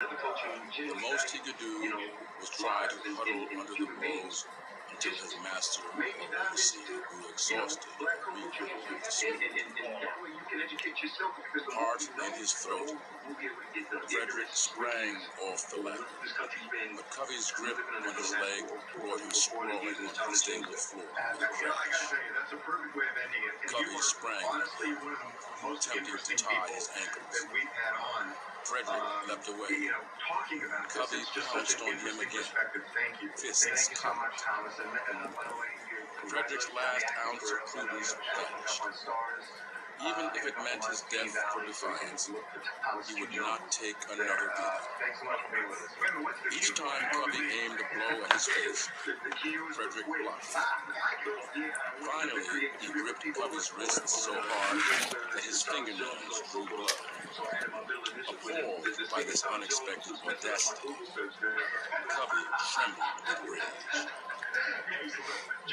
The most he could do was try to huddle under the blows until his master or overseer grew exhausted and weak to swim. Heart in his throat, Fredrick sprang off the ladder, but Covey's grip on his leg brought him sprawling onto the stable floor with a crash. Covey sprang, attempting to tie his ankles. Fredrick leapt away. Covey pounced on him again, fists cocked. Fredrick's last ounce of prudence vanished. Even if it meant his death for defiance, he would not take another beating. Each time Covey aimed a blow at his face, Fredrick blocked. Finally, he gripped Covey's wrists so hard that his fingernails drew blood. Appalled by this unexpected audacity, Covey trembled with rage.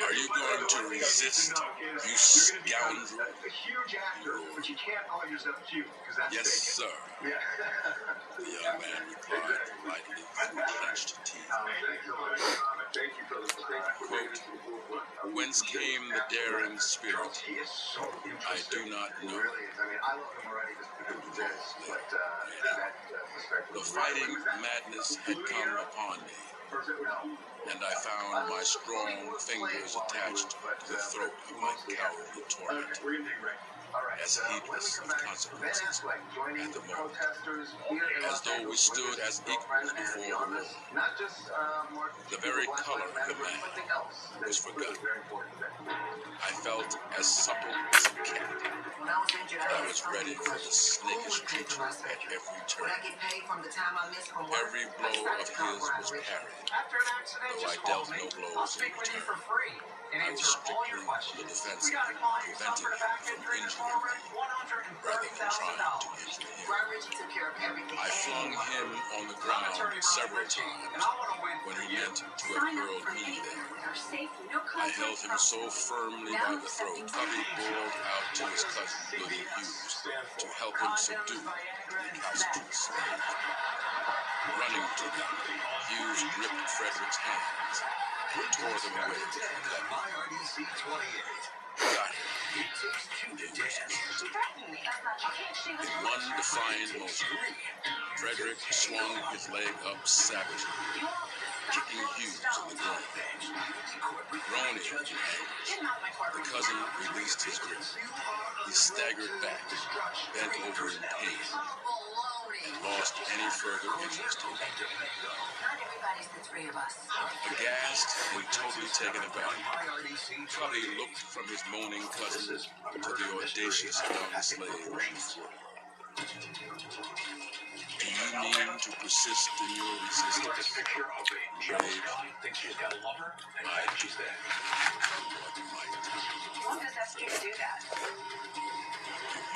Are you going to resist, you scoundrel? Yes, sir. The young man replied politely through clenched teeth. Quote, whence came the daring spirit? I do not know. The fighting madness had come upon me, and I found my strong fingers attached to the throat of my cowardly tormentor, as heedless of consequences at the moment, as though we stood as equals before the law. The very color of the man was forgotten. I felt as supple as a cat, and I was ready for the snakish creature at every turn. Every blow of his was parried, though I dealt no blows in return. I was strictly on the defensive, preventing him from injuring me, rather than trying to injure him. I flung him on the ground several times when he meant to have hurled me there. I held him so firmly by the throat, Covey bawled out to his cousin, William Hughes, to help him subdue the recalcitrant slave. Running to him, Hughes gripped Fredrick's hands, tore them away with a weapon. Got him. In one defiant motion, Fredrick swung his leg up savagely, kicking Hughes in the groin. Groaning in anguish, the cousin released his grip. He staggered back, bent over in pain, and lost any further interest in him. Aghast and totally taken aback, Covey looked from his moaning cousin to the audacious young slave on the floor. Do you mean to persist in your resistance? Brave, I do that. What might? What does that do that?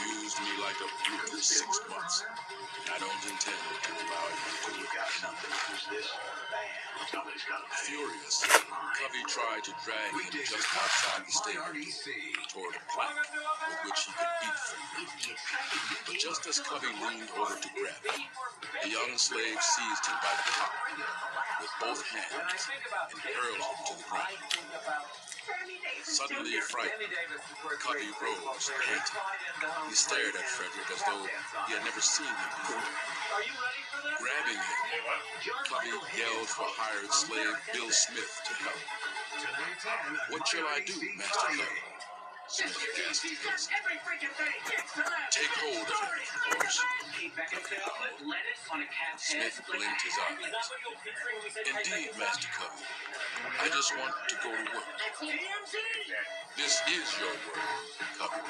You used me like a brute for 6 months, and I don't intend to allow you to do it. Furious, Covey tried to drag him just outside the stable toward a plank with which he could beat Fredrick. But just as Covey leaned over to grab him, the young slave seized him by the collar with both hands and hurled him to the ground. Suddenly frightened, Covey rose, panting. He stared at Fredrick as though he had never seen him before. Grabbing him, Covey yelled for hired slave Bill Smith to help. What shall I do, Master Covey? Smith gasped his. Take hold of him, of course. Smith blinked his eyes. Indeed, Master Covey. I just want to go to work. This is your work, Covey.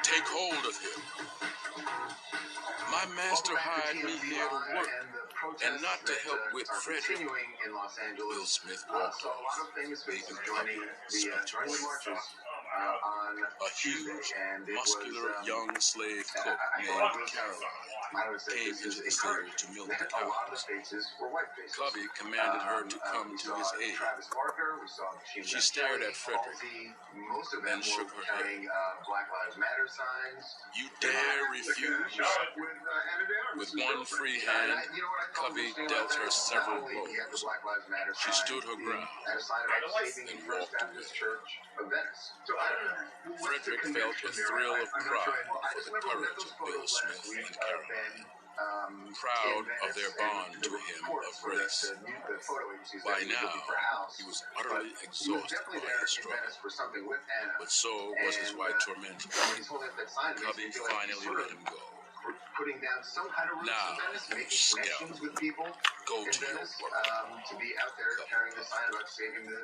Take hold of him. My master hired me here to work, and not to help whip Fredrick. Will Smith walked off, leaving Covey speechless. A huge, muscular young slave cook named Caroline came into the stable to milk the cows. Covey commanded her to come to his aid. She stared at Fredrick, then shook her head. You dare refuse? With one free hand, Covey dealt her several blows. She stood her ground, then walked away. Fredrick felt a thrill of pride for the courage of Bill Smith and Caroline, proud of their bond to him of race. By now, he was utterly exhausted by his struggle, but so was his white tormentor. Covey finally let him go. Putting down some kind of roots and making connections with people. Go to your work. To be out there carrying the sign about saving the.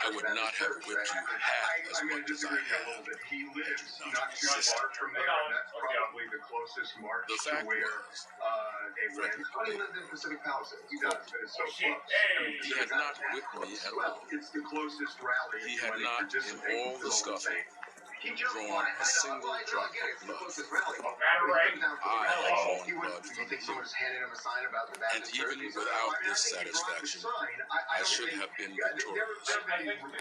I would not have whipped you half as much as I have. He lives not too far from there, and that's probably the closest march The fact to where was, they went. He lived in Pacific Palisades. He does, but it's so close. he had not whipped me at all. It's the closest rally. He had not, in all the scuffle, drawn a single drop of blood. I had drawn blood from him. And even without this satisfaction, I should have been victorious,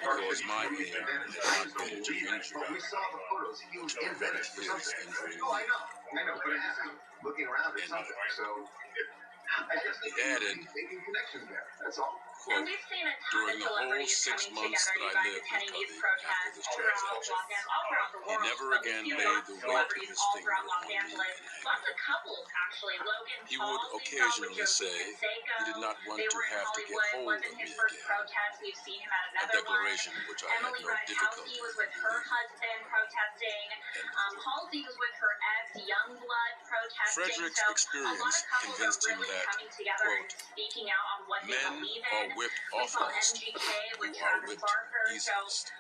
because my aim had not been to injure him, but to prevent his injuring me. I know, but it has to be looking around or something. So I guess He added, making connections there. That's all. quote, during the whole 6 months that I lived with Covey after this transaction, he never again laid the weight of his finger on me in anger. He would occasionally say he did not want to have to get hold of me again, a declaration which I had no difficulty in Fredrick's experience convinced him that, quote, men are whipped oftenest who are whipped easiest.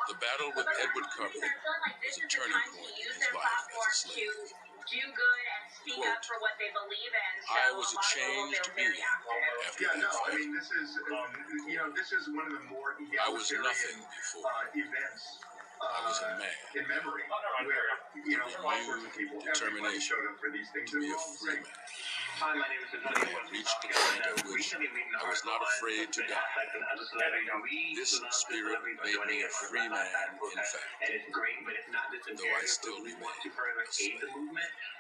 The battle with Edward Garvey was a turning point in his life as a slave. Quote, I was a changed being after that fight. This is one of the more I was nothing before. events. I was a man. In memory, where renewed determination to be a free man. Hi, my name is I had reached the point at which I was not afraid to die. This spirit made me a free man, in fact, though I still remain a slave.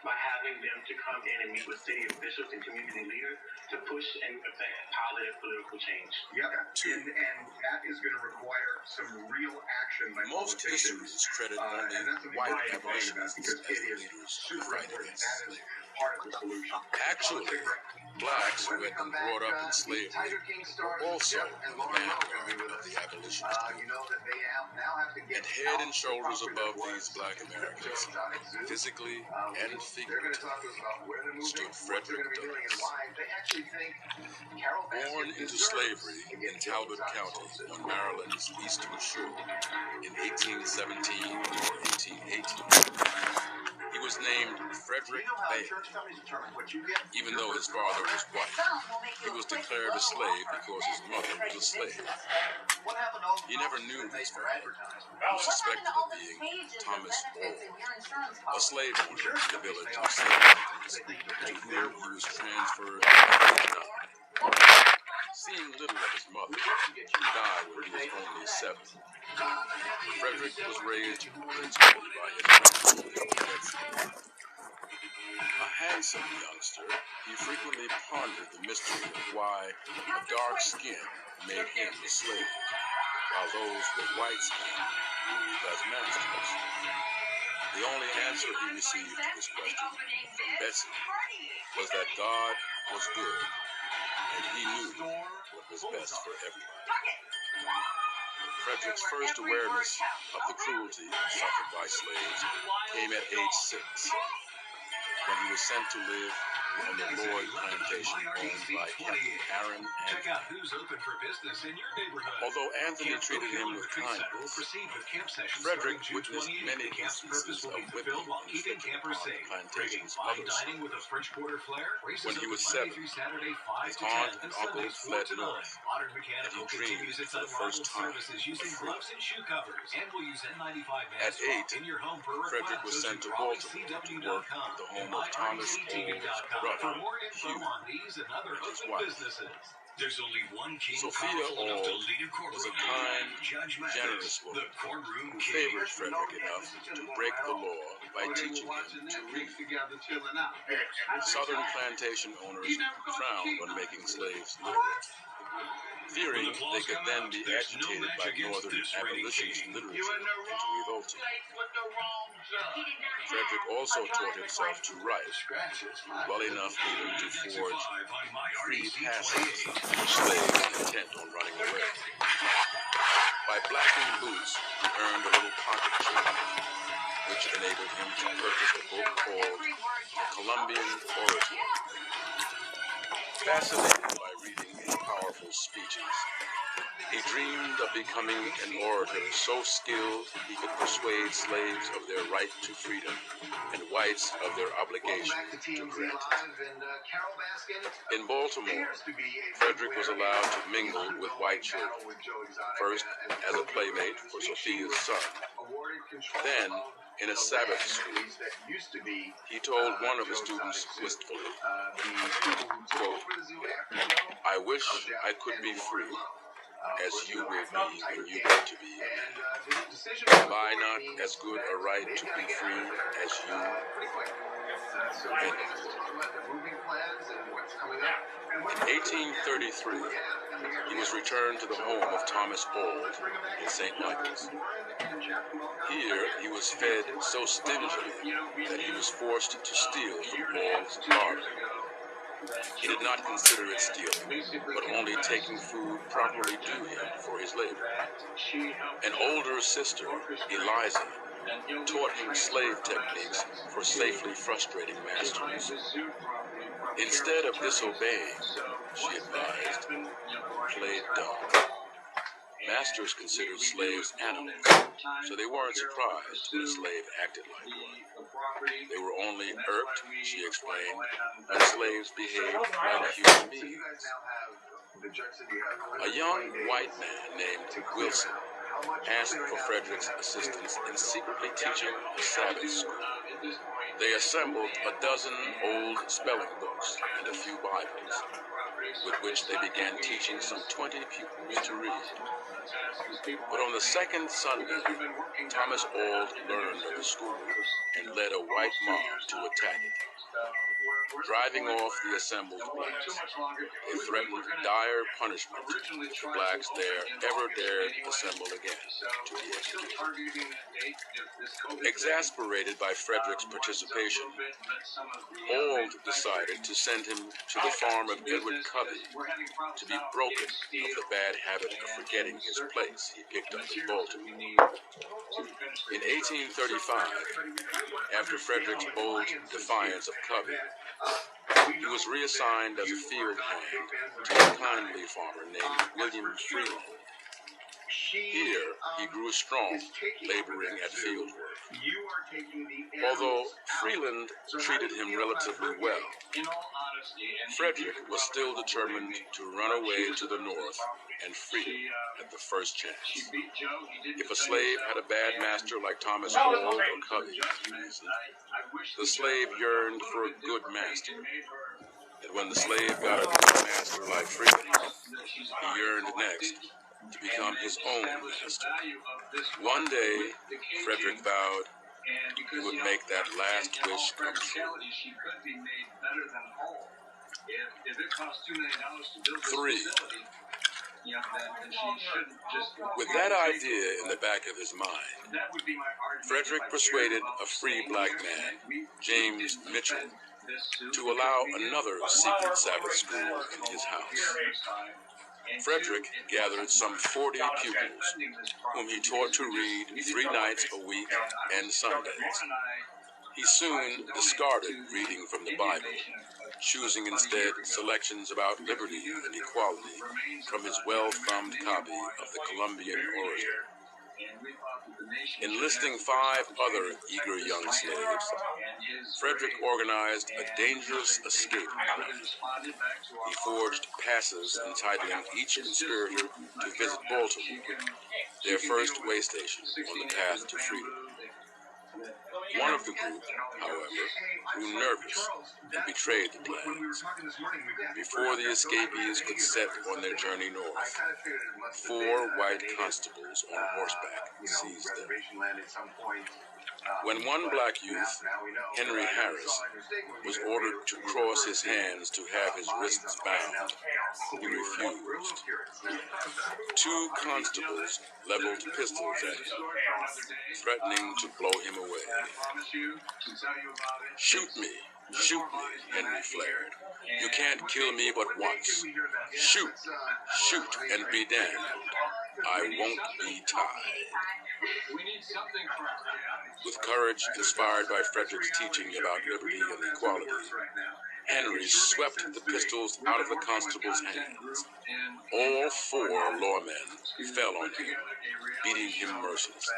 By having them to come in and meet with city officials and community leaders to push and affect positive political change. And that is going to require some real action by Most histories credit only white abolitionists as the leaders of the fight against slavery. part of the solution. Actually, blacks who had been brought up in slavery were also in the vanguard of the abolitionist movement. And head and shoulders above these black Americans, physically and figuratively, stood Fredrick Douglass. Born into slavery in Talbot County on Maryland's eastern shore in 1817 or 1818, he was named Fredrick Bay. Even though his father was white, he was declared a slave because his mother was a slave. He never knew his father, who suspected of being Thomas Ball, a slave owner in the village of St. Andrews, to whom he was transferred in 1809. Seeing little of his mother, who died when he was only 7, Fredrick was raised principally by his mother. A handsome youngster, he frequently pondered the mystery of why a dark skin made him a slave, while those with white skin ruled as masters. The only answer he received to this question from Bessie was that God was good, and he knew what was best for everybody. Fredrick's first awareness of the cruelty suffered by slaves came at age 6, when he was sent to live on the Lloyd plantation owned by Captain Aaron and Check out who's open for business in your neighborhood. although Anthony treated him with kindness, Fredrick witnessed many instances of whipping inflicted upon the plantation's other sons. When he was 7, his aunt and uncle fled north, and he dreamed for the first time of freedom. At 8, Fredrick was sent to Baltimore to work at the home of Thomas Old's brother, Hugh, and his wife. There's only one king Sophia Auld Auld was a kind, generous woman who favored Fredrick enough to break the law by teaching him to read. Southern plantation owners frowned on making slaves literate, fearing they could then be agitated by Northern abolitionist literature into revolting. Fredrick also taught himself to write, well enough even to forge free passes for slaves intent on running away. By blacking boots, he earned a little pocket change, which enabled him to purchase a book called The Columbian Orator. Fascinated by reading his powerful speeches, he dreamed of becoming an orator so skilled he could persuade slaves of their right to freedom and whites of their obligation to grant it. In Baltimore, Fredrick was allowed to mingle with white children, first as a playmate for Sophia's son, then in a Sabbath school. He told one of the students wistfully, quote, "I wish I could be free, as you will be when you get to be. Have I not as good a right to be free as you?" In 1833, he was returned to the home of Thomas Ould in St. Michael's. Here, he was fed so stingily that he was forced to steal from Ould's larder. He did not consider it stealing, but only taking food properly due him for his labor. An older sister, Eliza, taught him slave techniques for safely frustrating masters. Instead of disobeying, she advised, play dumb. Masters considered slaves animals, so they weren't surprised when a slave acted like one. They were only irked, she explained, when slaves behaved like human beings. A young white man named Wilson asked for Fredrick's assistance in secretly teaching a Sabbath school. They assembled a dozen old spelling books and a few Bibles, with which they began teaching some 20 pupils to read. But on the second Sunday, Thomas Ould learned of the school and led a white mob to attack it. Driving off the assembled blacks, they threatened dire punishment if blacks there ever dared assemble again to be executed. Exasperated by Fredrick's participation, Ould decided to send him to the farm of Edward Covey to be broken of the bad habit of forgetting his place he picked up in Baltimore. In 1835, after Fredrick's bold defiance of Covey, he was reassigned as a field hand to a kindly farmer named William Freeland. Here, he grew strong, laboring at field work. Although Freeland treated him relatively well, Fredrick was still determined to run away to the north and freedom at the first chance. If a slave had a bad master like Thomas Ould or Covey, the slave yearned for a good master. And when the slave got a good master like Freeland, he yearned next to become his own master. One day, Fredrick vowed he would make that last wish come true. 3. With that idea in the back of his mind, Fredrick persuaded a free black man, James Mitchell, to allow another secret Sabbath school in his house. Fredrick gathered some 40 pupils, whom he taught to read 3 nights a week and Sundays. He soon discarded reading from the Bible choosing instead selections about liberty and equality from his well-thumbed copy of the Columbian Orator. Enlisting 5 other eager young slaves, Fredrick organized a dangerous escape plan. He forged passes entitling each conspirator to visit Baltimore, their first way station on the path to freedom. One of the group, however, grew nervous and betrayed the plans. Before the escapees could set on their journey north, 4 white constables on horseback seized them. When one black youth, Henry Harris, was ordered to cross his hands to have his wrists bound, he refused. 2 constables leveled pistols at him, threatening to blow him away. "Shoot me, shoot me," Henry flared. "You can't kill me but once. Shoot, shoot, and be damned. I won't be tied." With courage inspired by Fredrick's teaching about liberty and equality, Henry swept the pistols out of the constable's hands. All 4 lawmen fell on him, beating him mercilessly.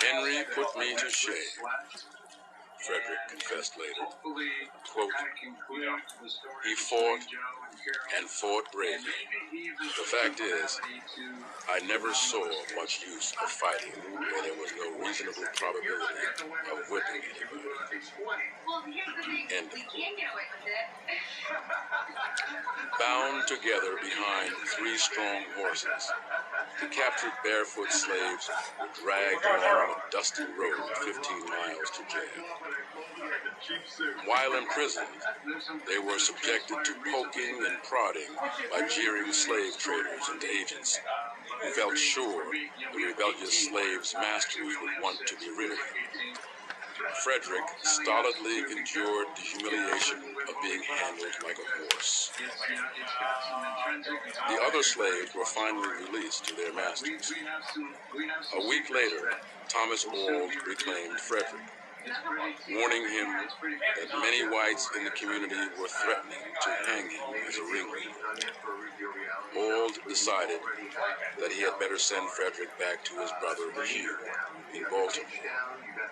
"Henry put me to shame," Fredrick confessed later. Quote, "He fought and fought bravely. The fact is, I never saw much use of fighting where there was no reasonable probability of whipping anybody." Well, here's the thing. End We of can get away with it. Bound together behind 3 strong horses, the captured barefoot slaves were dragged along a dusty road 15 miles to jail. While imprisoned, they were subjected to poking and prodding by jeering slave traders and agents who felt sure the rebellious slaves' masters would want to be rid of them. Fredrick stolidly endured the humiliation of being handled like a horse. The other slaves were finally released to their masters. A week later, Thomas Auld reclaimed Fredrick, warning him that many whites in the community were threatening to hang him as a ringleader. Auld decided that he had better send Fredrick back to his brother Hugh in Baltimore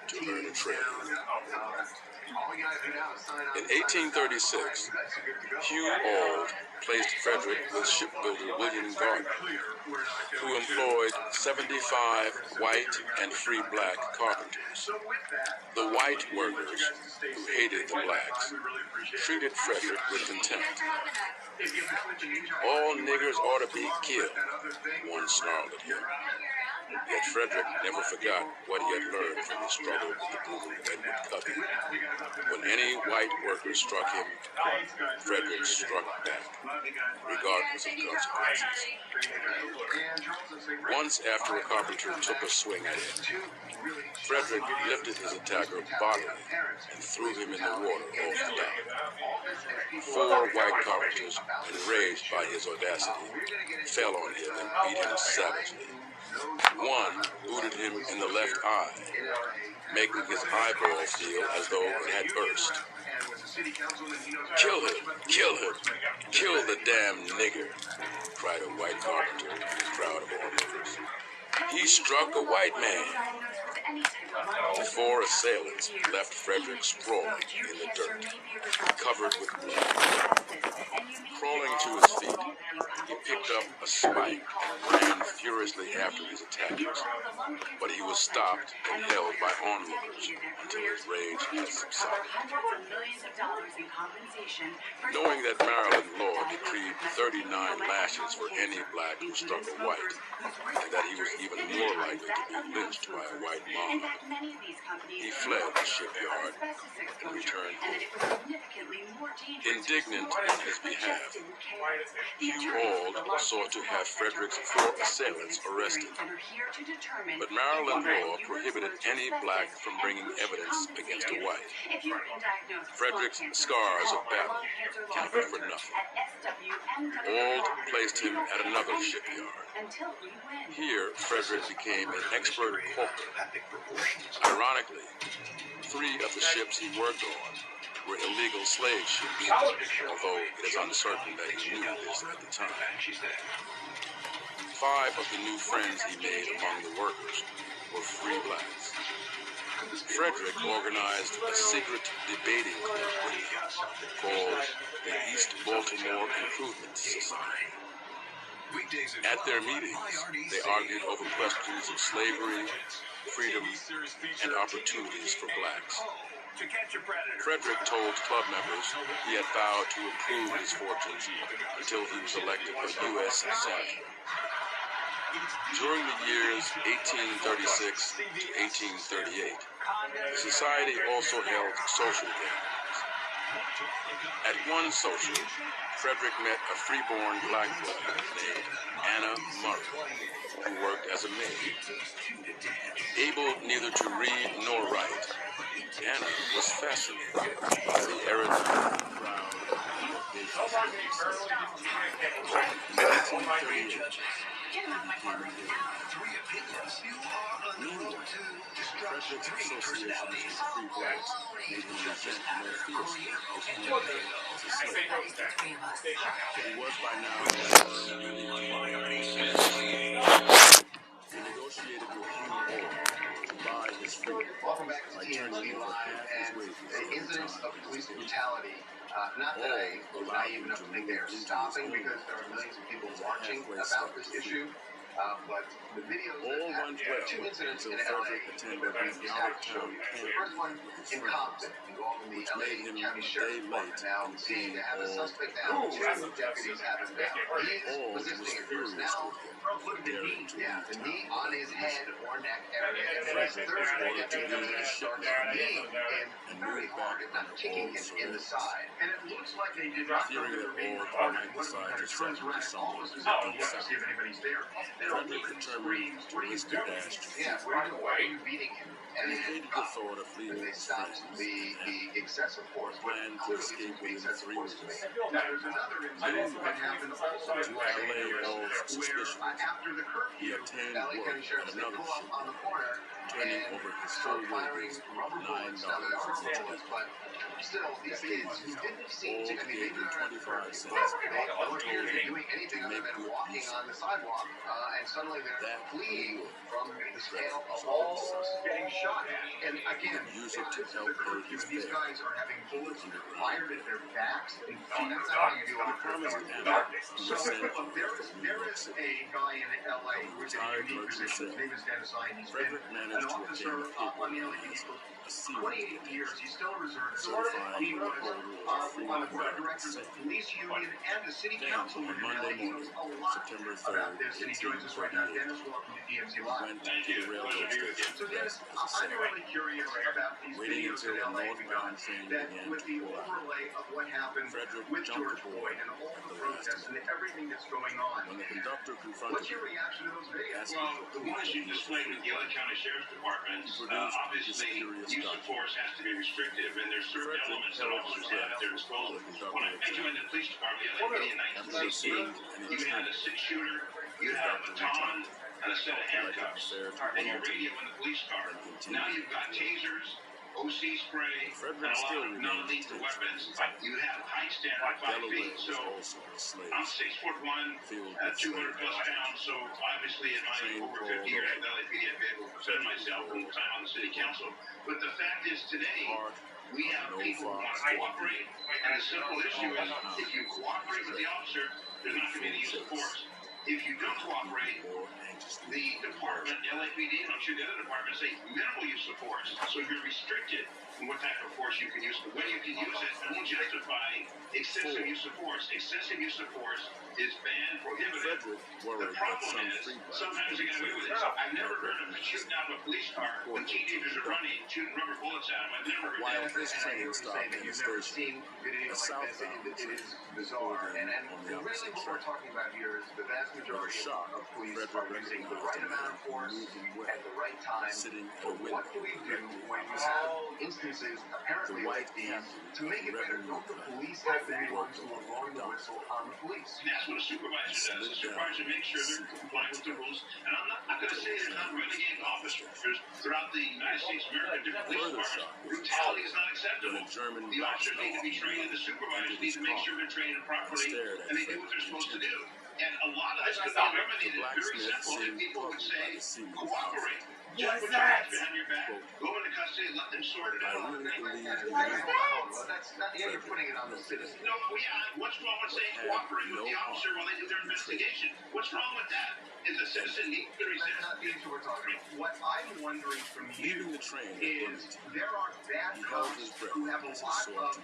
to learn a trade. In 1836, Hugh Auld placed Fredrick with shipbuilder William Garvey, who employed 75 white and free black carpenters. The white workers, who hated the blacks, treated Fredrick with contempt. "All niggers ought to be killed," one snarled at him. Yet Fredrick never forgot what he had learned from his struggle with the brutal Edward Covey. When any white worker struck him, Fredrick struck back, regardless of consequences. Once after a carpenter took a swing at him, Fredrick lifted his attacker bodily and threw him in the water off the dock. 4 white carpenters, enraged by his audacity, fell on him and beat him savagely. One booted him in the left eye, making his eyeball feel as though it had burst. "Kill him! Kill him! Kill the damn nigger!" cried a white carpenter in a crowd of onlookers. "He struck a white man." The 4 assailants left Fredrick sprawling in the dirt, covered with blood. Crawling to his feet, he picked up a spike and ran furiously after his attackers, but he was stopped and held by onlookers until his rage had subsided. Knowing that Maryland law decreed 39 lashes for any black who struck a white, and that he was even more likely to be lynched by a white mob, he fled the shipyard and returned home. Indignant on his behalf, Hugh Auld sought to have Fredrick's 4 assailants arrested, but Maryland law prohibited any black from bringing evidence against a white. Fredrick's scars of battle counted for nothing. Auld placed him at another shipyard. Here, Fredrick became an expert caulker. Ironically, 3 of the ships he worked on were illegal slave ships, although it is uncertain that he knew this at the time. 5 of the new friends he made among the workers were free blacks. Fredrick organized a secret debating club called the East Baltimore Improvement Society. At their meetings, they argued over questions of slavery, freedom, and opportunities for blacks. Fredrick told club members he had vowed to improve his fortunes until he was elected a U.S. Senator. During the years 1836 to 1838, the society also held social gatherings. At one social, Fredrick met a freeborn black girl named Anna Murray, who worked as a maid. Able neither to read nor write, Anna was fascinated by the erudite, proud, Fredrick's association with free blacks made him resent more fiercely his own as a slave. He was by now he negotiated with King Moore to buy his freedom. Welcome back to TNT Live, and the incidents of police brutality, not that I was naive enough to think they are stopping because there are millions of people watching about this issue. But the videos have 2 incidents in LA that we just have to show you. The first one in Compton, involving the LA County Sheriff's Department. Now, they have a suspect down, 2 deputies have him down. He is resisting at first. Now, look at the knee. Yeah, the knee on his head or neck area. And then his third deputy starts kneeing him very hard, if not kicking him in the side. And it looks like they did not know they were being recorded. One of them kind of turns around almost as if he wants to see if anybody's there. Fredrick determined to risk the dash to yeah, why are you beating him? And they stopped the excessive force. Planned to escape within 3 weeks. Now, there's another incident that happened also in LA where after the curfew, LA County Sheriff's they pull up on the corner and start firing rubber bullets. Now, there are bullets, but still, these kids who didn't seem to, I mean, maybe they're at the curfew, but they weren't here doing anything other than walking on the sidewalk, and suddenly they're fleeing from the scale of all getting shot at. And again, these guys are having bullets fired at their backs, and that's not how you deal with it. So there is a guy in LA who is in a unique position. His name is Dennis Ine. He's been an officer on the LAPD for 28 years. He's still a reservist. He was on the board of directors of the police union and the city council in LA. He knows a lot about this, and he joins us right now. Dennis, welcome to DMZ Live. So Dennis, I'm really curious about these videos in LA we got, that with the overlay of what happened with George Floyd and all the protests and everything that's going on. What's your reaction to those videos? Well, the ones you displayed with the LA County Sheriff's Department, obviously, use of force has to be restrictive, and there's certain elements that officers have at their disposal. When I joined the police department in 1960, you had a 6-shooter, you had a baton, and a set of handcuffs, and your radio in the police car. Now you've got tasers, OC spray, and a lot of non-lethal weapons. You have height standard 5 feet, so I'm 6'1", 200 plus pounds, so obviously in my over 50 years of LAPD, I've been able to present myself full time on the city council. But the fact is today, we have people who want to cooperate, and the simple issue is if you cooperate with the officer, there's not going to be any use of force. If you don't cooperate, the department, LAPD, and I'm sure the other departments say minimal use of force. So you're restricted in what type of force you can use. The way you can use it won't justify excessive use of force. Excessive use of force is banned, prohibited. The problem is sometimes they get away with it. I've never heard of shooting out of a police car when teenagers are running, shooting rubber bullets at them. I've never heard While that. this train stopped in the station, Videos like this, it is bizarre. And really what we're talking about here is the vast majority of police are using the right amount of force at the right time. But what do we do when you have instances, apparently like these, to make it better, don't the police have to be the ones who are blowing the whistle on the police? That's what a supervisor does. The supervisor makes sure they're complying with the rules. And I'm not going to say there's not renegade officers throughout the United States of America, different police departments. Brutality is not acceptable. The officers need to be trained, and the supervisors need to make sure they're trained properly, and they do what they're supposed to do. And a lot of this could be eliminated very simple if people would say, cooperate. Just put your hands behind your back, go into custody, let them sort it out. You're putting it on the citizen. No, yeah, what's wrong with saying cooperate with the officer while they do their investigation? What's wrong with that? Is a citizen need to resist? That's not the issue we're talking about. What I'm wondering from you is there are bad cops who have a lot of,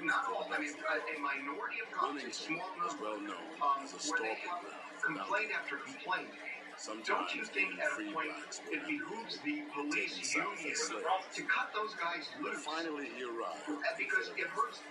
not all, I mean, a minority of cops, a small number, where they have complaint after complaint. Don't you think at a point it behooves the police union to cut those guys loose? Because it hurts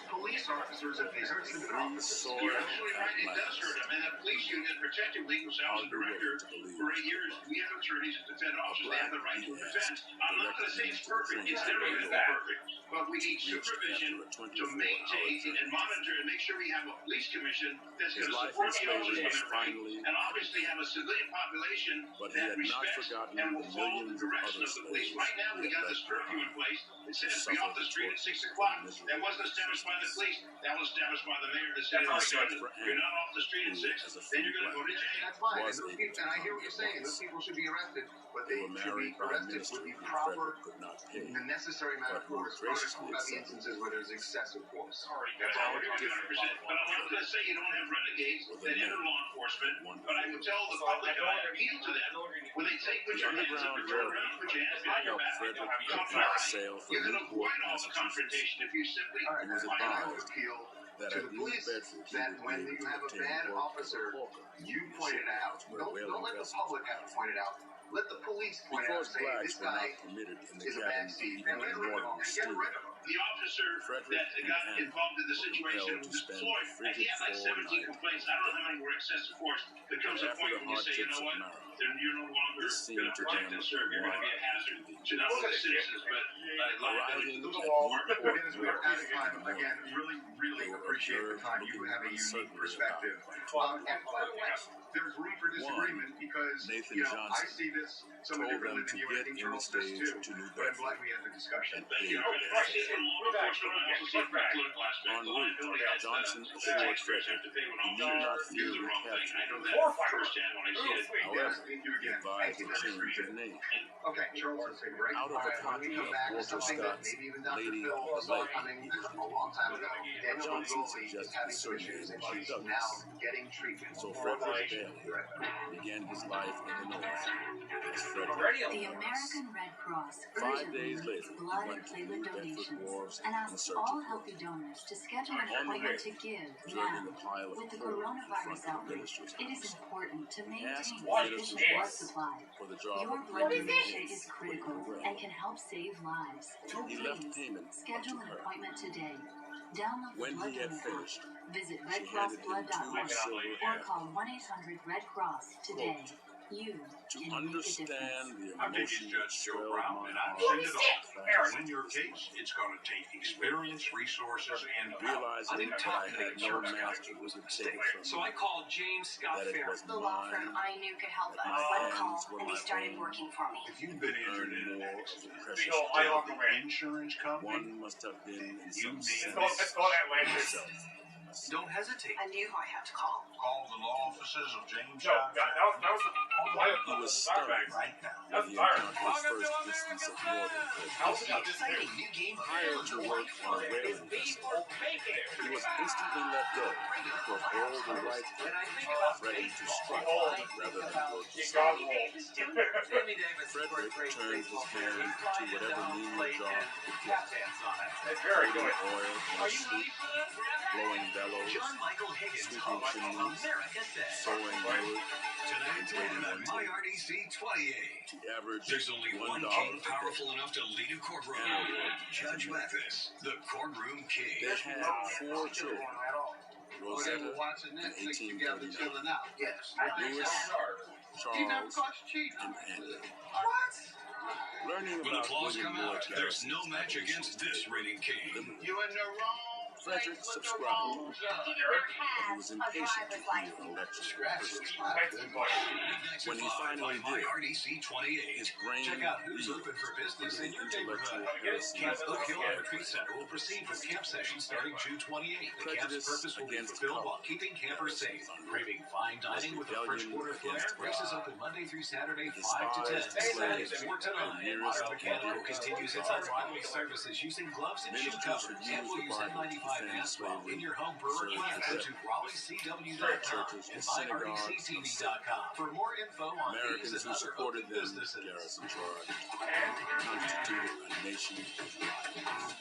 police officers if they hurt civil officers. You're absolutely right. It does hurt them. And the police union protected legal sales and director for 8 years. We have attorneys that defend officers. They have the right to defend. I'm not going to say it's perfect. It's never going to be perfect. But we need supervision to maintain and monitor and make sure we have a police commission that's going to support the officers when they're right. And obviously have a civilian population that respects and will follow the direction of the police. Right now, we got this curfew in place. It says be off the street at 6 o'clock. That wasn't established by the police. That was established by the mayor of the city. You're not off the street at 6, then you're going to go to jail. That's fine. And I hear what you're saying. Those people should be arrested, but they should be arrested with the proper, the necessary amount of force. We're not talking about the instances where there's excessive force. That's all we're talking about. But I'm not going to say you don't have renegades that enter law enforcement, but I will tell the public, and I appeal to them, when they say put your hands up and turn around, put your hands behind your back, comply. You can avoid all the confrontation if you simply comply. I would appeal to the police that when you have a bad officer, you point it out. Don't let the public have to point it out. Let the police point out and say, this guy is a bad seed, and get rid of him. The officer that got involved in the situation was Floyd, and he had like 17 complaints. I don't know how many were excessive force. There comes a point when you say, you know what, then you're no longer going to protect and serve. You're going to be a hazard to not only the citizens, but liability to the law enforcement. Dennis, we're out of time. Again, really appreciate the time. You have a unique perspective. And by the way, there's room for disagreement because, I see this somewhat differently than you, and I think Charles does too. But I'm glad we had the discussion. Thank you. From law enforcement, I also see from the political aspect. Liability Johnson that taxpayers have to pay when officers do the wrong thing. I know that firsthand when I see it. Dennis, thank you again. Thank you, Dennis. Appreciate it. Okay, Charles, let's take a break. Out of the When we come back, something that maybe even Dr. Phil saw coming a long time ago. Daniel Goldie is having some issues, and she's now getting treatment. So Fredrick began his life in the North as Fredrick. The American Red Cross 5 days later, blood and platelet donations and asks all healthy donors to schedule an appointment to give now. With the coronavirus outbreak, it is important to maintain sufficient blood supply. Your blood donation is critical and can help save lives. Please schedule an appointment today. Download the Blood Donor app, visit redcrossblood.org, or call 1-800-RED-CROSS today. You To can make a difference. understand the I'm Judge emotion Joe Brown, and I've seen it all. In your case, it's going to take experience, resources, and power. realizing that I had no master was at stake from So I called James Scott that it Fair. was The law firm I knew could help us. One call, and they started working for me. If you've been injured in an more of accident, the precious the insurance company, one must have been in you some need sense myself. Don't hesitate. I knew who I had to call. call the law offices of James No, Scott that Fair. He was stunned Right now. when he encountered his first instance of more than Exciting new game hired to work on a whaling vessel. He was instantly let go for bold and right threatening to strike rather than work to stop. Jamie Davis Fredrick turned his hand to whatever menial job he could get. It's very Putting good. oil on a street, blowing bellows, John Michael Higgins sweeping hosts chimneys, America Says. sewing wood, Tonight waiting on on My tape. RDC 28. The average There's only one $1 king per powerful enough to lead a courtroom. Judge Mathis, the courtroom king. They had 4 children, Rosetta watching in Netflix together 1839, chilling out. Yes. Louis, Charles, and Anne. What? Learning When about applause William come Lloyd out, there's Garrison's no match against this rating king. You in the wrong. Fredrick subscribed. He was impatient to hear a lecture. Scratch this. When he finally did, RDC 28. his brain Check out who's reeled. open for business in your Intellectual neighborhood. heresy Camp Oak Hill and fired. Retreat Center will proceed with camp sessions starting June 28th. The camp's Prejudice purpose will be against fulfilled color. while keeping campers safe. Craving fine dining with a French Rebellion Quarter flair. against Races open Monday through Saturday, 5 to 10. Despised Saturdays 4 to 9. years Modern of Mechanical war. continues its unrivaled services using gloves and shoe Ministers covers. should And use will the use Bible to N95 defend masks while slavery, in your home per serve request. the Go dead. to RaleighCW.com Churches and and buy synagogues RDCTV.com for more info on these Americans and who other supported open them, businesses. Garrison charged, constituted a nation of liars.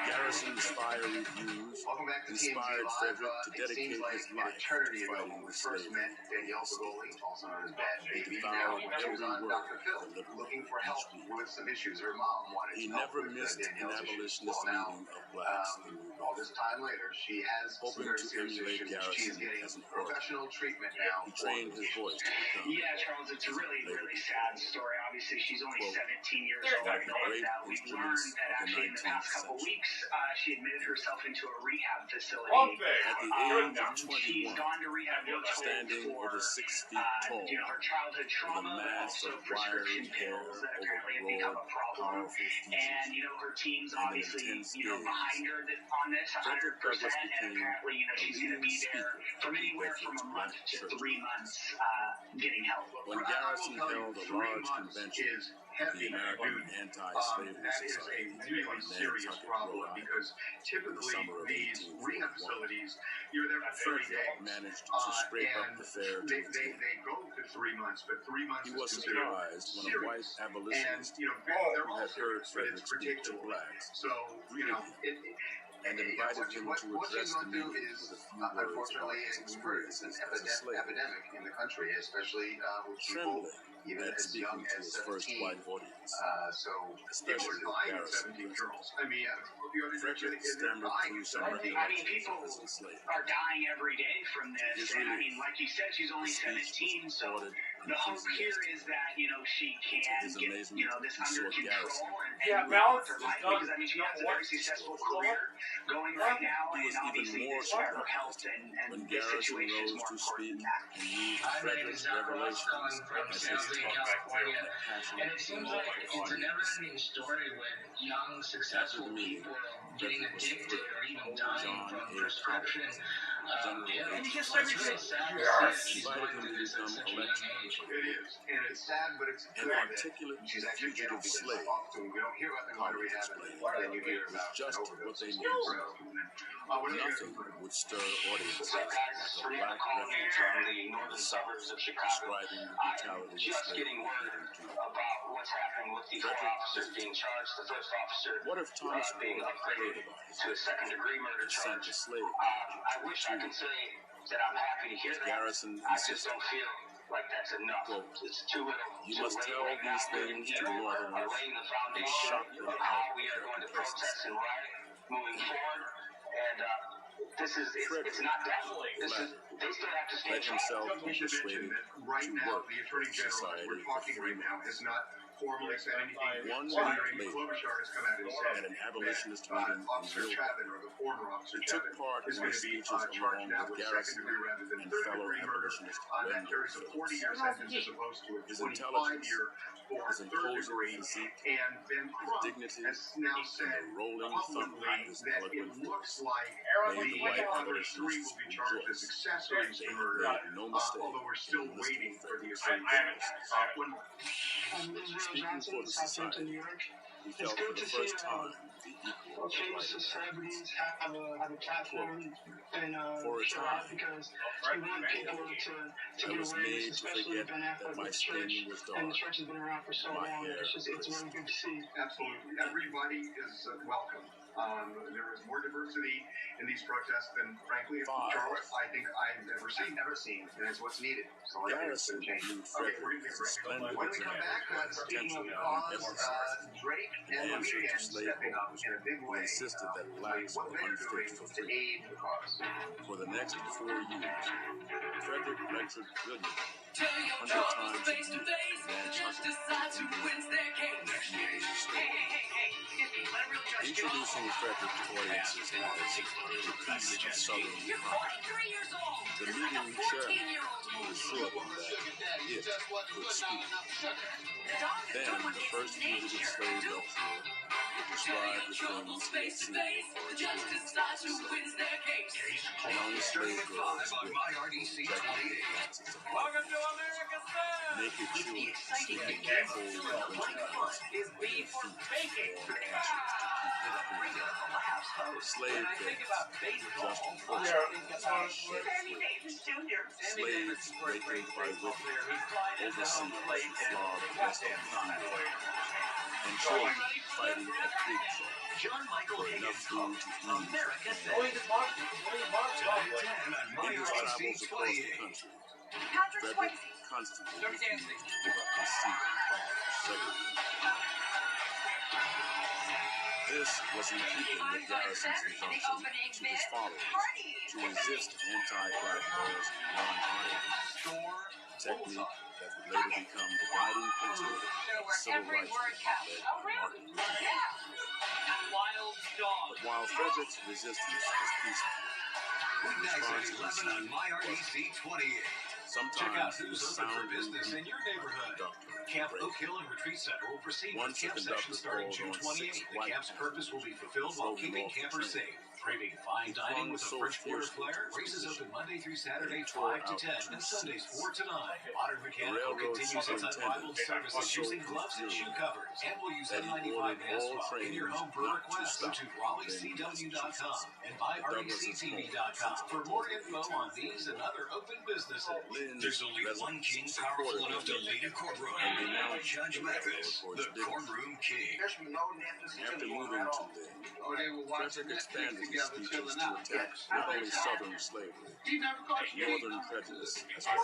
Garrison's fiery views Welcome back to inspired TMZ Fredrick Live. to It dedicate seems like his an life to eternity ago fighting when we the first slave. met Danielle Begoli, also known as Bad Baby. He Now found she was every on word Dr. Phil, of liberty looking for help each week. with some issues her mom wanted He help never with, missed an Danielle's issues. abolitionist Well, now, meeting of blacks in New all York. this time later, she has some Hoping very to serious emulate issues. She is Garrison getting as an orator. professional treatment now. He trained his voice to become Yeah, Charles, it's a really, really sad story. Obviously, she's only Quote, 17 years There's old. like And great we've instruments learned that of the actually in the past 19th couple century. weeks, she admitted herself into a rehab facility. At the age of She's 21, gone to rehab standing for over 6 feet tall, her childhood with a trauma, mass also of prescription wiry hair pills that over apparently have broad, become a problem. powerful features. And her team's and an obviously intense behind her on this 100%. Fredrick Douglass And became apparently a she's going to be leading there speaker from in anywhere from a Bedford's month black to church. 3 months getting help. When Well, I will Garrison tell you, held a 3 large months convention is at heavy, the American dude. Anti-Slavery That is a Society really in serious Nantucket, problem Rhode Island, because typically summer of these 1841. rehab facilities, you're there for 30 Fredrick days. managed to scrape up And the fare to they the table. go to 3 months, but 3 months He is was considered surprised when a white serious. abolitionist And, they're who all had heard serious, but Fredrick it's speak to particular. blacks So, and invited him what to she's address the going to do meeting is, with a few words unfortunately, about his we've heard it's an experiences as a slave. epidemic in the country, especially with people Trembling even at as young speaking to as his first 17. white audience, So especially people are dying at Garrison. 17 girls. I mean, Fredrick stammered through some I mean, recollections people of his enslavement. are dying every day from this. His And I relief. mean, like you said, she's only His speech 17, was so applauded the hope here enthusiastically. is that, she can His get, amazement, this he under saw control Garrison. and balance her is life, not- because, I mean, she not has a very one. successful career going right now, He and was even obviously more this her surprised health and when this Garrison situation is rose more to important speak than that. and used Hi, my name is Fredrick's Zach Ross, calling revelations from as San his Jose, talk California. passion And it seems like it's a never-ending story with young, successful people getting addicted or even dying from prescription pills. And It's really sad to see that she's going through this at such a young age. It is, and it's sad, but it's An good that articulate she's actually getting fugitive because slave. often we don't hear about them going to rehab, and then you hear was about just an what overdose. they So, needed. what are you Nothing would stir audiences So, guys, like a we're black calling you refugee from the northern suburbs of Chicago. describing the brutality of Just slavery. getting word about what's happening with the four officers being charged. The first officer What if Thomas being More heard upgraded about his to a second-degree murder sent charge. a slave? I wish I could say that I'm happy to hear that. Garrison I just insisted, don't feel like that's enough. quote, It's too little. "You too must late tell right these now. things to We the are Northerners laying the and foundation shock them of out how of we are their going to complacency." protest and riot moving forward. And it's not definitely. They still have to stay Let himself We be should mention persuaded that right to now, work the Attorney for General, as society we're for talking 3 right now, has not formally said anything. 1 Considering week later, Klobuchar has come out and said at an abolitionist that meeting in Officer Wilbur, Chavin, or the former Officer he took Chavin, part is in going the to be speeches charged along now with with second Garrison degree rather than and third fellow degree murder. abolitionist That Randall carries a Phillips. 40-year sentence as opposed to a His 25-year for his third imposing degree. physique, And Ben Crump dignity, has now and said the rolling thunder publicly of his that it eloquent looks voice like made the white the other abolitionists three will be charged as rejoice. accessories They to had murder, made no mistake although we're still in listening waiting to for the Fredrick. Attorney General. When This is Will Speaking Johnson, for the Southampton, society, New York. he It's felt for good the to see first time the equal of famous white celebrities have a platform and For a show time, out because we want people to I get was awareness, made to especially forget Ben that Affleck my with the church, skin was and dark. the church has been around for so My long. hair It's was really good to see. absolutely, everybody is welcome. There is more diversity in these protests than, frankly, Charlotte, I think I've ever seen, and it's what's needed. So I think it's Garrison been changed. viewed Okay, we're Fredrick going as to a splendid When we come back, example of speaking of potential cause, Drake and the answer to Weeknd slave stepping up owners in a big who way. insisted that blacks What were they're doing unfit for to freedom. aid the cause. For the next 4 years, Fredrick lectured brilliantly 100 times a year, Nantucket introducing Fredrick to audiences as the piece of Southern rock. The leading chairman assured them that it could speak. Then the first fugitive slave lecturer described the things he had seen before young slave girls with naked children sleeping in cold winter nights with their feet or ashes slave days with just slaves raped by women, overseas who flawed the rest of the people, and children fighting at pig trough for enough food to eat. In his travels across the country, Fredrick constantly refused to give up his seat in power for segregation. This was in keeping with Garrison's injunction to his followers to resist anti-black laws and non-violence, technique that would later become the guiding principle of civil rights led by Martin Luther King. But while Fredrick's resistance was peaceful, Weeknights at 11 on MyRDC 28. Check out who's open for business in your neighborhood. Camp Oak Hill and Retreat Center will proceed with camp sessions starting June 28th. The camp's purpose will be fulfilled while keeping campers safe. Craving fine dining with a French Quarter flair? Races open Monday through Saturday 5 to 10 and Sundays 4 to 9. Modern Mechanical continues its unrivaled services using gloves and shoe covers and will use N95 mask swab in your home per request. Go to RaleighCW.com and BuyRDCTV.com for more info on these and other open businesses. There's only one king powerful enough to lead a courtroom. Judge Mathis, the courtroom king. After moving to Lynn, Fredrick expanded his speeches to attack not only Southern slavery, but Northern prejudice as well.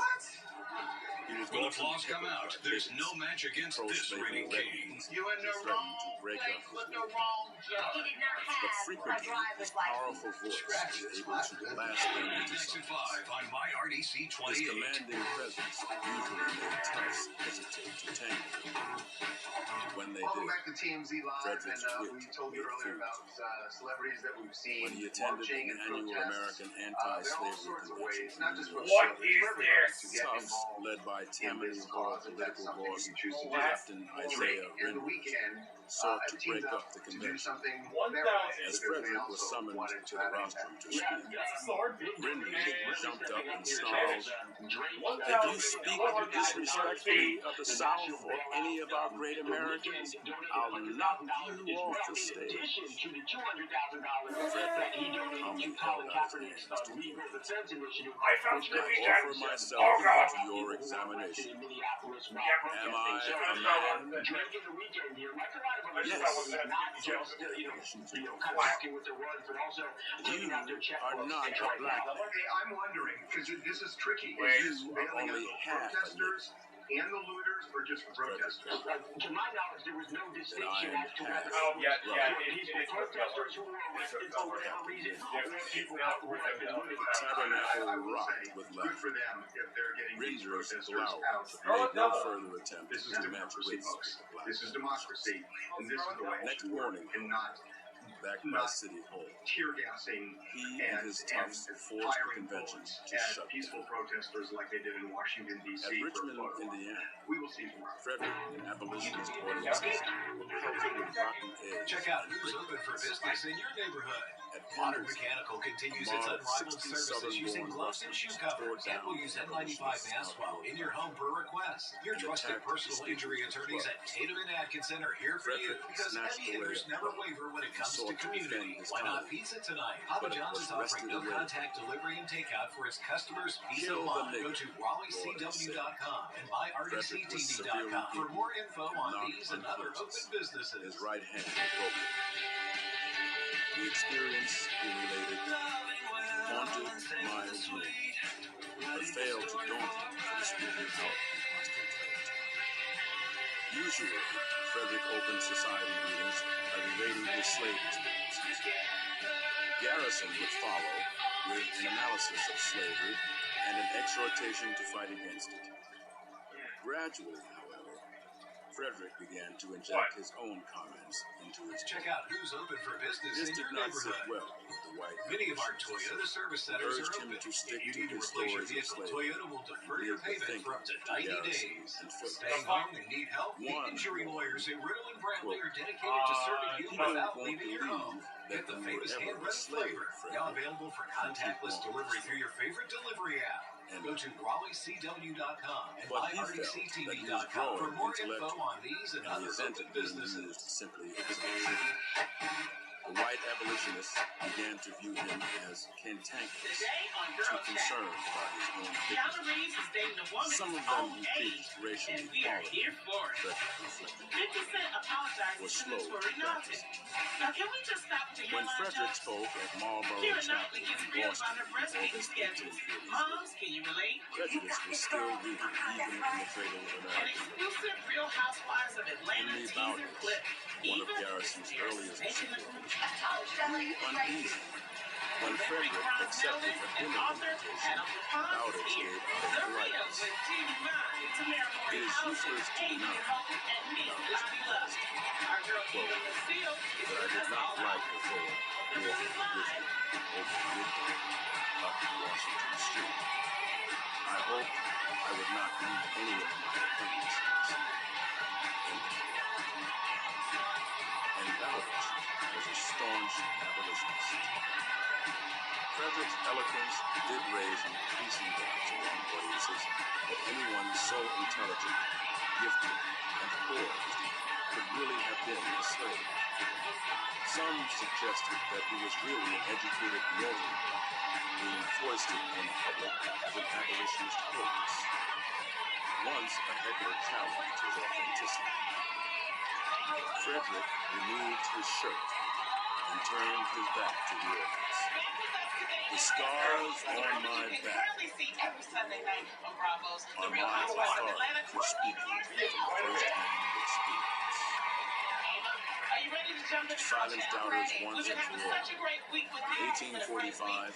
He was When the claws come out, there's no match against this reigning king. You in the wrong place with the wrong judge. But frequently, his powerful voice is able to blast them into silence. On MyRDC 28. His commanding presence usually made toughs hesitate to tangle. When they Welcome did, back to TMZ Live, Fredrick's and we wit told you made earlier food. about celebrities that we've seen When he attended marching an and annual protests. American There are all anti-slavery sorts of convention, ways, not just for what celebrities, for everybody to get Toughs, involved led by in Tammany this Hall cause, and that's political something boss you choose to do. Captain Isaiah And the Fredrick weekend sought to teamed break up the to do convention. something As Fredrick was summoned to the rostrum to speak, Fredrick jumped up and snarled, "If you speak disrespectfully of the South or any of our great Americans, I'll knock you off the stage." Fredrick calmly held out his hands to me. "I offer myself to your examination. Am I a man?" Yes. You are not a black man. Okay, I'm wondering, because this is tricky. You Is this are bailing only out the half a protesters and the looters, or just protesters? To my knowledge, there was no distinction I am as to half whether black. protesters who were arrested for whatever reason or people who have been looted. The tabernacle I will rocked say, with good laughter. for them if they're getting these Rangers protesters allowed, out. but made no further attempt This is to match democracy, race folks. with black. This is democracy, and this is the way it Next should work, morning, and not back by City Hall, tear gassing he and and his toughs forced the firing convention bullets to at shut peaceful down. protesters like they did in Washington, D.C. At for Richmond, a photo. Indiana, We will see tomorrow. Fredrick and abolitionist audiences were pelted with rotten eggs. Check out who's open for business in your neighborhood. Modern Mechanical continues its unrivaled services using gloves and shoe covers and will use N95 mask swab in your home per request. Your trusted personal injury attorneys at Tatum and Atkinson are here for you because heavy hitters never waver when it comes to community. Why not pizza tonight? Papa John's is offering no contact delivery and takeout for its customers' peace of mind. Go to RaleighCW.com and BuyRDCTV.com for more info on these and other open businesses. His right hand broken. The experience, he related, haunted my room, but failed to daunt him from speaking out in hostile territory. Usually, Fredrick opened society meetings by relating his slave experiences. Garrison would follow with an analysis of slavery and an exhortation to fight against it. Gradually, however, Fredrick began to inject his own comments into its Check out who's open for business This in did your not sit neighborhood. well with the white Many of our Toyota service centers are urged him open. to stick If you to need to his replace your stories of vehicle, slavery. Toyota will defer your payment for up to 90 days. And Phillips. Staying home and need help? The One injury lawyers at Riddle and Bradley are dedicated to serving you people without won't leaving your home. Get the believe famous that you were ever a hand-running slave, flavor, Fredrick. now available for contactless delivery through your favorite delivery app. Go to RaleighCW.com and But he felt that he was BuyRDCTV.com for growing more info intellectual, on these and and he other resented open being businesses. used simply as an example. The white abolitionists began to view him as cantankerous, too concerned about his own dignity. Some of them who preached racial equality, was slow to practice. When Fredrick spoke at Marlborough Chapel in Boston in August 1843, prejudice was still rooted even in the cradle of America. Henry Bowditch, one of Garrison's earliest supporters, grew uneasy when Fredrick accepted a dinner invitation. Bowditch gave out of politeness. It is useless to deny, Bowditch confessed, quote, that I did not like the thought of walking with you over midnight up Washington Street. I hoped I would not meet any of my acquaintances. And Bowditch was a staunch abolitionist. Fredrick's eloquence did raise increasing doubts among audiences that anyone so intelligent, gifted, and poised could really have been a slave. Some suggested that he was really an educated Northerner being foisted on the public as an abolitionist hoax. Once a heckler challenged his authenticity. Fredrick removed his shirt and turned his back to the audience. The scars on my back are my authority for speaking from first-hand experience. Silence doubters once and for all. In 1845,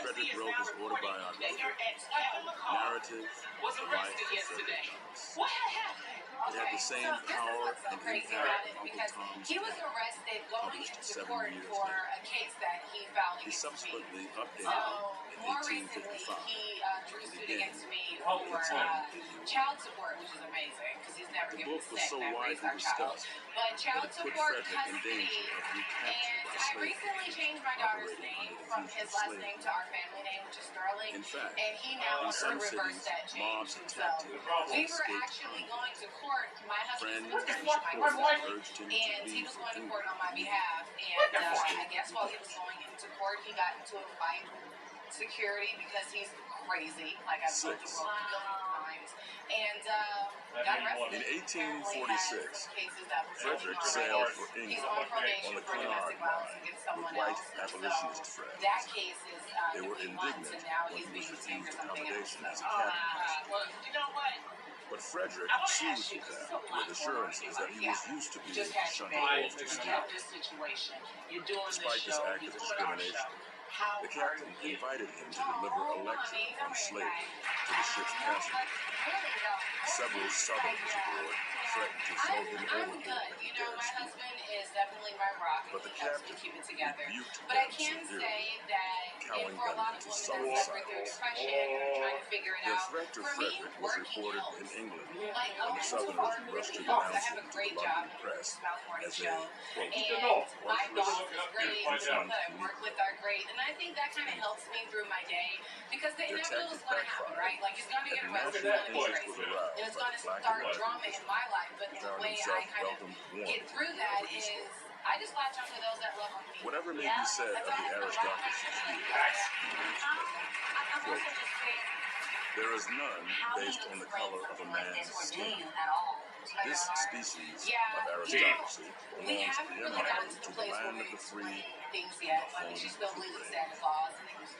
Fredrick wrote his autobiography, Narrative of the Life of Fredrick Douglass. It had the same power and impact Uncle Tom's He was arrested going into court for a case that he filed He against me. subsequently updated So, in more recently, 1855. he drew suit against me for child support, which is amazing, because he's never The given book a was cent so that raised widely our child. discussed But that child it put support, Fredrick in custody, danger of recapture and by I slavery, recently changed my daughter's operating name under the from his last fugitive name slave to our family name, which is Sterling. In fact, And he now in wants to some reverse cities, that change. mobs And attacked so him we and were escaped actually convict. going to court. My husband's Friends going to and finish my supporters course, urged him to and he leave was for going to duty. court on my behalf. And I guess while he was going into court, he got into a fight with security because he's crazy, like I've told the world a million times. And got arrested. In 1846, Fredrick sailed for England He's on probation on the for domestic Cunard violence line against with someone white else. abolitionist So friends. that case is They were 15 months, indignant and now when he's he was being detained refused for something else. accommodation as a cabinet. Well, you know what? But Fredrick soothed them with assurances that he was used to being Just catch shunted me. off to You school. know this situation. You're doing Despite this this show. act You're of doing our discrimination, show. How the captain are you? invited him to deliver a lecture on slavery to the ship's passengers. Several Southerners aboard threatened to throw him I'm overboard good. if You he know, dared my speak. husband is definitely my rock, But and the he helps me captain keep it together. rebuked But I them can severely, say that, cowing for a them lot of into women sullen that suffer through silence. depression or trying to figure it The out, threat to for me, Fredrick was working reported helps. in England, Like, and the going to Southerners work rushed to really helps. I denounce have him a to the great London job in press the Mouth Morning as a, Show, quote, and my worthless, boss is great, the people that I useless work with are great, and I think that kind of helps me through my day, because the Their inevitable is tactic going to happen, backfired, right? Like, he's going to get and arrested, national it's going to be interest was crazy, aroused and it's by going the to black and start white drama in my life, but the found way himself I kind of welcomed get warmly through that wherever he is spoke. I just latch onto those that love on me. Whatever may be said of the aristocracy's view, quote, there is none based on the color of a man's skin. This species of aristocracy belongs preeminently to the land of the free things yet. Like, she still believes in Santa Claus and things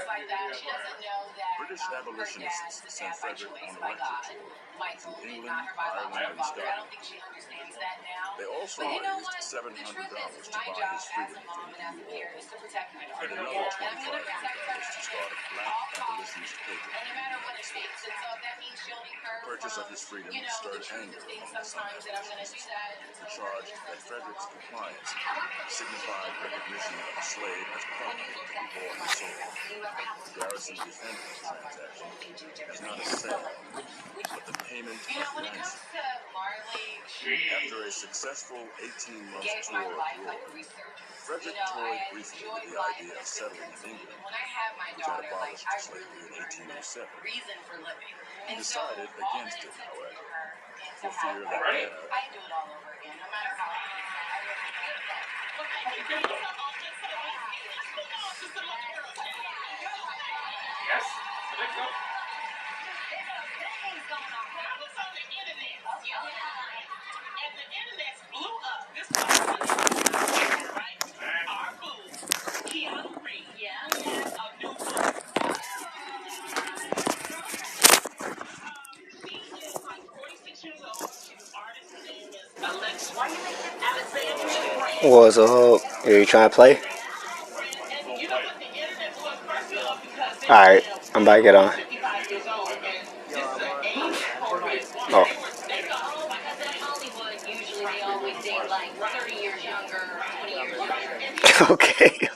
like that. She doesn't know that British her dad abolitionists was sent dad by Fredrick choice on by a God. lecture Michael to is England, not her Ireland, biological and father. I Scotland. don't think she understands that now. They also But you know what? raised The truth is, $700 it's to my buy job his as freedom a mom from and as a the parent is to protect my daughter. and And another I'm going to protect her $25 to start a at black all costs, abolitionist program. and no matter what it takes. And so if that means shielding her Purchase from, of his freedom you know, the stirred truth anger of things among some sometimes, that I'm going to do abolitionists. that The until her charge that innocence is no Fredrick's longer. compliance signified recognition of the slave as property to be bought and sold. Garrison defended the transaction as not a sale, but the payment of You know, when it comes ransom. to Marley, she After a successful 18-month gave tour my life abroad, like research. Fredrick You know, I toyed had briefly enjoyed with the life idea and of settling in frequency. England, When I had my which had daughter, like, abolished I slavery really in learned the 1807. reason for living. He And so, decided all against that it, took however, for her and to for have fear that her, Anna I do it all over again, no matter how I feel. I really feel that. Yes. Let's go. Things going on. I was on the internet, and the internet blew up. This was right? Our boo, Keanu Reeves, has a new book. She is like 46 years old. She's an artist. Her name is Alexandria Grant. What's up? Are you trying to play? And you know what the internet was first of all, because they Alright, I'm about to get on. 55 years old, and this is an age-appropriate woman. Oh. They thought, oh my God, In Hollywood, usually they always date like 30 years younger, 20 years younger. Okay.